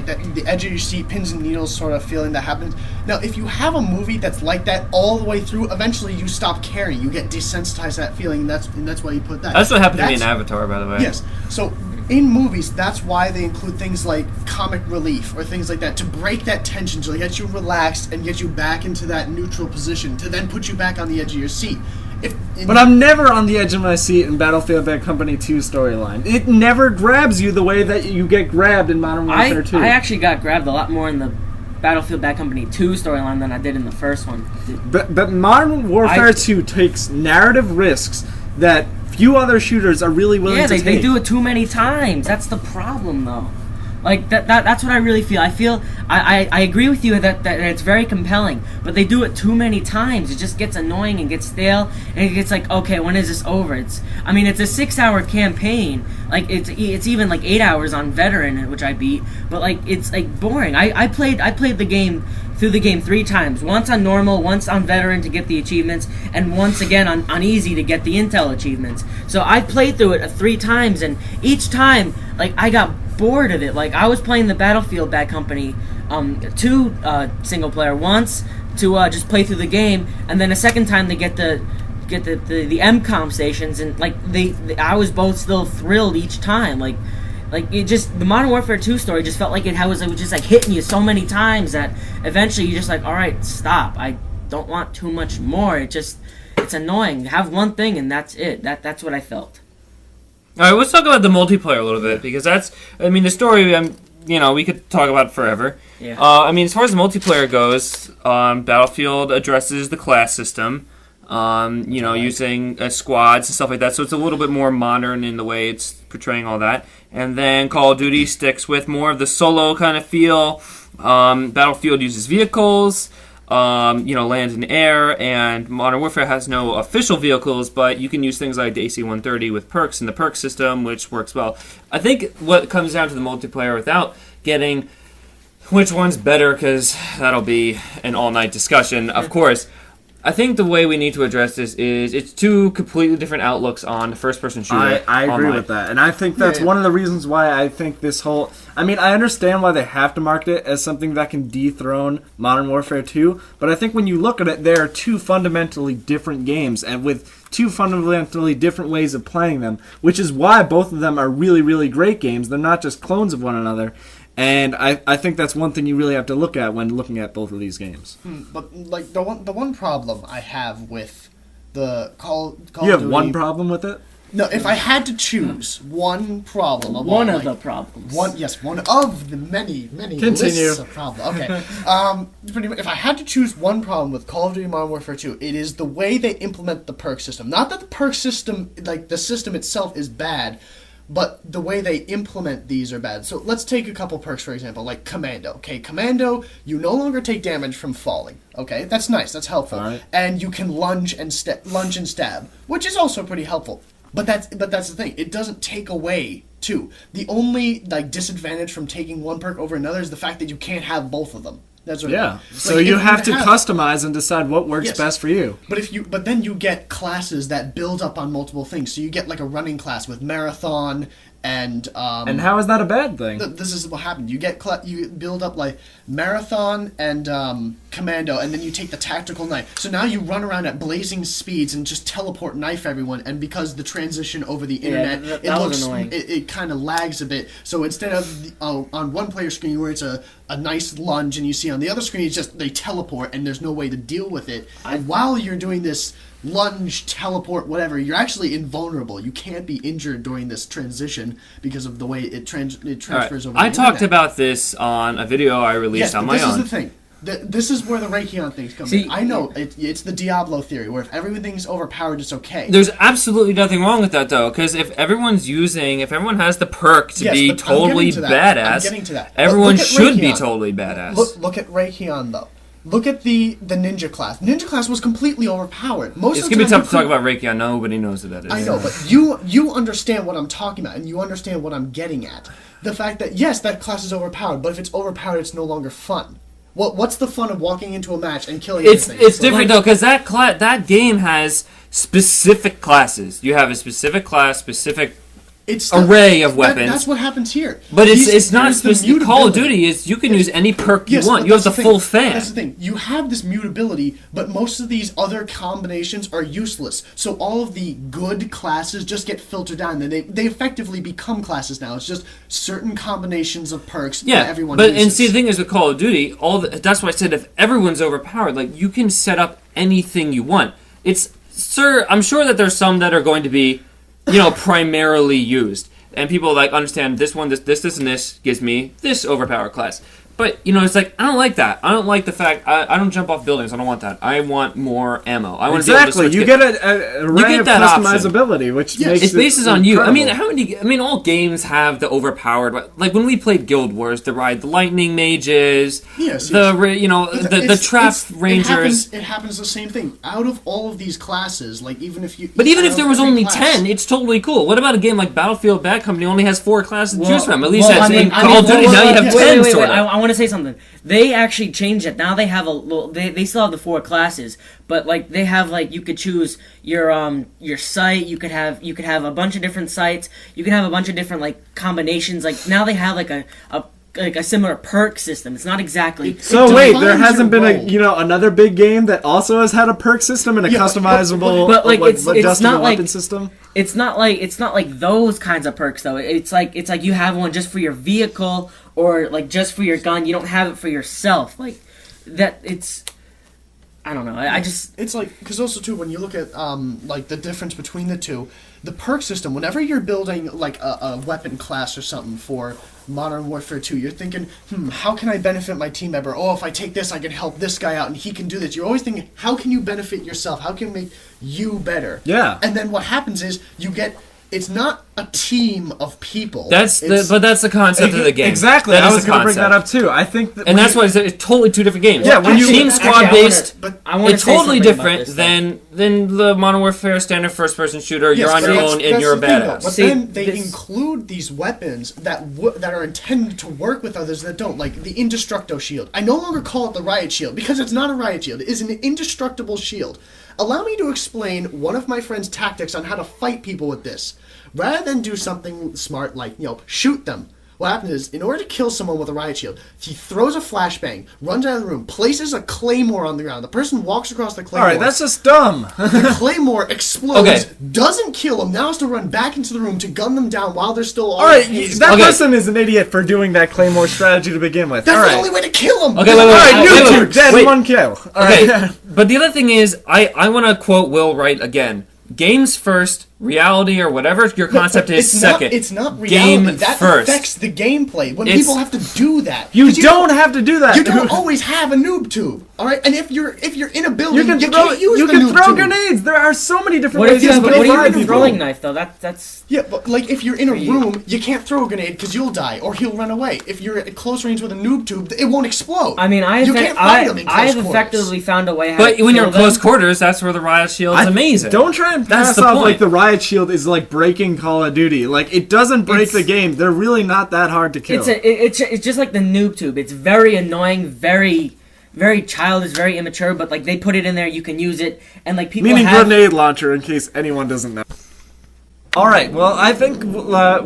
that the edge of your seat, pins and needles sort of feeling that happens. Now, if you have a movie that's like that all the way through, eventually you stop caring. You get desensitized to that feeling, and that's why you put that. That's what happened to me in Avatar, by the way. Yes. So in movies, that's why they include things like comic relief or things like that to break that tension, to get you relaxed and get you back into that neutral position, to then put you back on the edge of your seat. But I'm never on the edge of my seat in Battlefield Bad Company 2 storyline. It never grabs you the way that you get grabbed in Modern Warfare 2. I actually got grabbed a lot more in the Battlefield Bad Company 2 storyline than I did in the first one. But Modern Warfare 2 takes narrative risks that few other shooters are really willing to take. Yeah, they do it too many times. That's the problem, though. Like, that's what I really feel. I agree with you that it's very compelling, but they do it too many times. It just gets annoying and gets stale, and it gets like, okay, when is this over? It's a 6-hour campaign. Like, it's even like 8 hours on Veteran, which I beat, but like, it's like boring. I played the game 3 times. Once on normal, once on Veteran to get the achievements, and once again on easy to get the intel achievements. So I played through it 3 times, and each time, like, I got bored of it. Like, I was playing the Battlefield Bad Company 2 single player once to just play through the game, and then a second time to get the MCOM stations, and like I was both still thrilled each time. Like it just, the Modern Warfare 2 story just felt like it was just like hitting you so many times that eventually you're just like, all right, stop. I don't want too much more. It's annoying. Have one thing and that's it. That's what I felt. All right, let's talk about the multiplayer a little bit, because the story, we could talk about it forever. Yeah. As far as the multiplayer goes, Battlefield addresses the class system, using squads and stuff like that, so it's a little bit more modern in the way it's portraying all that. And then Call of Duty sticks with more of the solo kind of feel. Battlefield uses vehicles. Land in air, and Modern Warfare has no official vehicles, but you can use things like the AC-130 with perks in the perk system, which works well. I think what comes down to the multiplayer, without getting which one's better, because that'll be an all-night discussion, of course, I think the way we need to address this is it's 2 completely different outlooks on the first-person shooter. I agree with that, and I think that's one of the reasons why I think this whole... I understand why they have to market it as something that can dethrone Modern Warfare 2, but I think when you look at it, there are 2 fundamentally different games, and with 2 fundamentally different ways of playing them, which is why both of them are really, really great games. They're not just clones of one another. And I think that's one thing you really have to look at when looking at both of these games. But like the one problem I have with the Call of Duty... You have one problem with it? No, if I had to choose one problem... One of the problems. One of the many lists of problems. Okay. Pretty much, if I had to choose one problem with Call of Duty Modern Warfare 2, it is the way they implement the perk system. Not that the perk system, like the system itself, is bad, but the way they implement these are bad. So let's take a couple perks, for example, like Commando. Okay, Commando, you no longer take damage from falling. Okay, that's nice, that's helpful. Right. And you can lunge and stab, which is also pretty helpful. But that's the thing. It doesn't take away 2. The only disadvantage from taking one perk over another is the fact that you can't have both of them. That's what I mean. So you have to customize and decide what works best for you. But then you get classes that build up on multiple things. So you get like a running class with Marathon and how is that a bad thing? This is what happened. You you build up like Marathon and Commando, and then you take the tactical knife. So now you run around at blazing speeds and just teleport knife everyone. And because the transition over the internet, it kind of lags a bit. So instead of on one player screen where it's a nice lunge, and you see on the other screen it's just they teleport and there's no way to deal with it. And while you're doing this lunge, teleport, whatever, you're actually invulnerable. You can't be injured during this transition because of the way it transfers over. I talked about this on a video I released on my own. This is the thing. This is where the Recon things come in. I know it's the Diablo theory, where if everything's overpowered, it's okay. There's absolutely nothing wrong with that, though, because if everyone has the perk to be totally badass, I'm getting to that. Everyone should be totally badass. Look at Recon, though. Look at the Ninja class. Ninja class was completely overpowered. It's going to be tough to talk about Recon. Nobody knows what that is. I know, but you understand what I'm talking about, and you understand what I'm getting at. The fact that, yes, that class is overpowered, but if it's overpowered, it's no longer fun. What's the fun of walking into a match and killing everything? It's different, though, because that game has specific classes. You have a specific class, specific it's array of weapons. That's what happens here. But it's not there's the specific. Call of mutability. Duty is you can use any perk you Yes, want. but You have the that's full thing. fan. That's the thing. You have this mutability, but most of these other combinations are useless. So all of the good classes just get filtered down, and they effectively become classes now. It's just certain combinations of perks that everyone uses. And see, the thing is with Call of Duty, that's why I said if everyone's overpowered, like you can set up anything you want. I'm sure that there's some that are going to be, primarily used. And people like understand this one, this, and this gives me this overpowered class. But, it's like, I don't like that. I don't like the fact, I don't jump off buildings. I don't want that. I want more ammo. I want to be able to switch. You get an array of customizability, which makes it bases on you. incredible. All games have the overpowered, like when we played Guild Wars, the lightning mages, the trap rangers. It happens the same thing. Out of all of these classes, like even if you... But even if there was only 10, it's totally cool. What about a game like Battlefield Bad Company only has 4 classes to choose from? At least in Call of Duty now you have 10 sort of. I want to say something. They actually changed it. Now they have they still have the 4 classes, but like they have like you could choose your site. You could have a bunch of different sites. You can have a bunch of different like combinations. Like now they have like a similar perk system. It's not exactly. So wait, there hasn't been another big game that also has had a perk system and a customizable but like it's not like weapon system. It's not like those kinds of perks though. It's like you have one just for your vehicle or like just for your gun. You don't have it for yourself. Like that. I don't know. It's like because also too when you look at like the difference between the two, the perk system. Whenever you're building like a weapon class or something for Modern Warfare 2, you're thinking, how can I benefit my team member? Oh, if I take this, I can help this guy out, and he can do this. You're always thinking, how can you benefit yourself? How can you make you better? Yeah. And then what happens is you get. It's not a team of people. That's the concept of the game. Exactly. I was going to bring that up too. I think that that's why it's totally 2 different games. Yeah, when you team squad based, it's totally different this, than the Modern Warfare standard first person shooter. You're on your own and you're a badass. But then they include these weapons that are intended to work with others that don't, like the Indestructo shield. I no longer call it the Riot Shield because it's not a Riot Shield. It is an indestructible shield. Allow me to explain one of my friend's tactics on how to fight people with this. Rather than do something smart like, shoot them. What happens is, in order to kill someone with a riot shield, he throws a flashbang, runs out of the room, places a claymore on the ground. The person walks across the claymore. Alright, that's just dumb. The claymore explodes, doesn't kill him, now has to run back into the room to gun them down while they're still all Alright, that person is an idiot for doing that claymore strategy to begin with. That's the only way to kill him! Okay, Alright, dead, 1 kill. Okay, but the other thing is, I want to quote Will Wright again. Games first, reality or whatever your concept is second. It's not reality. Game that first. affects the gameplay. When people have to do that. You don't have to do that. You don't always have a noob tube. Alright? And if you're in a building, you can't use you the can noob throw tube. grenades. There are so many different What ways if you to have kill a throwing knife though? That's Yeah, but like if you're in a room, you can't throw a grenade because you'll die or he'll run away. If you're at close range with a noob tube, it won't explode. I mean, you can't fight them in close I've quarters. effectively found a way how But to when you're in kill close them. quarters, that's where the riot shield's amazing. Don't try and pass off like the riot shield is like breaking Call of Duty. Like it doesn't break the game. They're really not that hard to kill. It's just like the noob tube. It's very annoying, very childish, very immature. But like they put it in there, you can use it, and like people meaning have grenade launcher in case anyone doesn't know. Alright, well, I think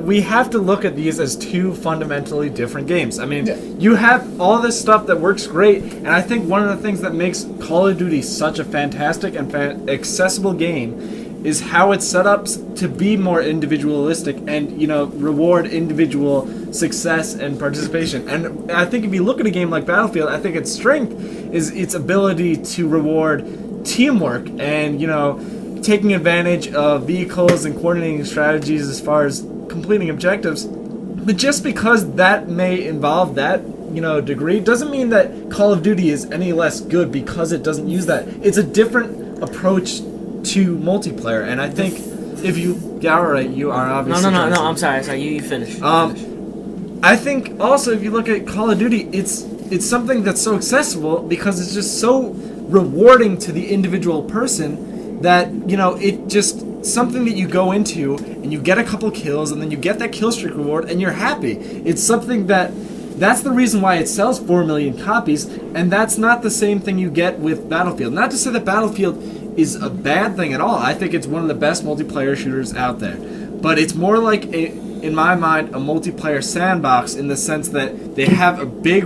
we have to look at these as 2 fundamentally different games. I mean, you have all this stuff that works great, and I think one of the things that makes Call of Duty such a fantastic and accessible game is how it's set up to be more individualistic and, reward individual success and participation. And I think if you look at a game like Battlefield, I think its strength is its ability to reward teamwork and, taking advantage of vehicles and coordinating strategies as far as completing objectives. But just because that may involve that, degree, doesn't mean that Call of Duty is any less good because it doesn't use that. It's a different approach to multiplayer, and I think if you... Yeah, alright, you are obviously... No, I'm sorry, you finish. I think also if you look at Call of Duty, it's something that's so accessible because it's just so rewarding to the individual person that, it just something that you go into and you get a couple kills and then you get that kill streak reward and you're happy. It's something that's the reason why it sells 4 million copies, and that's not the same thing you get with Battlefield. Not to say that Battlefield is a bad thing at all. I think it's one of the best multiplayer shooters out there. but it's more like in my mind, a multiplayer sandbox in the sense that they have a big